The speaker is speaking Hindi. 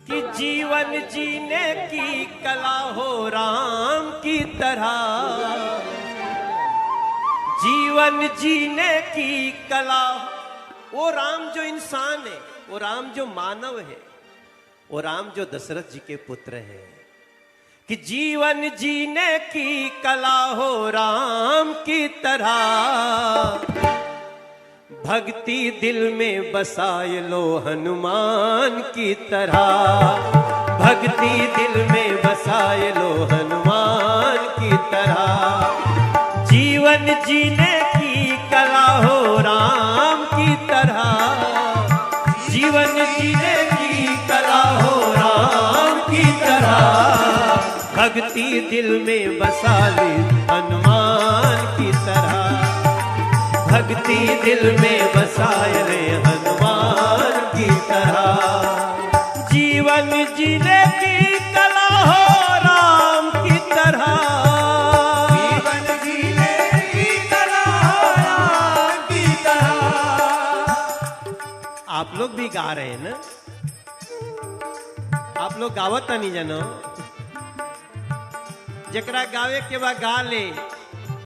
कि जीवन जीने की कला हो राम की तरह, जीवन जीने की कला। वो राम जो इंसान है, वो राम जो मानव है, वो राम जो दशरथ जी के पुत्र है, कि जीवन जीने की कला हो राम की तरह। भक्ति दिल में बसाए लो हनुमान की तरह, भक्ति दिल में बसाए लो हनुमान की तरह। जीवन जीने की कला हो राम की तरह, जीवन जीने की कला हो राम की तरह। भक्ति दिल में बसा ले हनुमान की तरह, भक्ति दिल में बसाए रे हनुमान की तरह। जीवन जीने की कला हो राम की तरह, जीवन जीने की कला हो राम की तरह। आप लोग भी गा रहे हैं ना? आप लोग गावत नहीं जानो, जकरा गावे के बाद गा ले।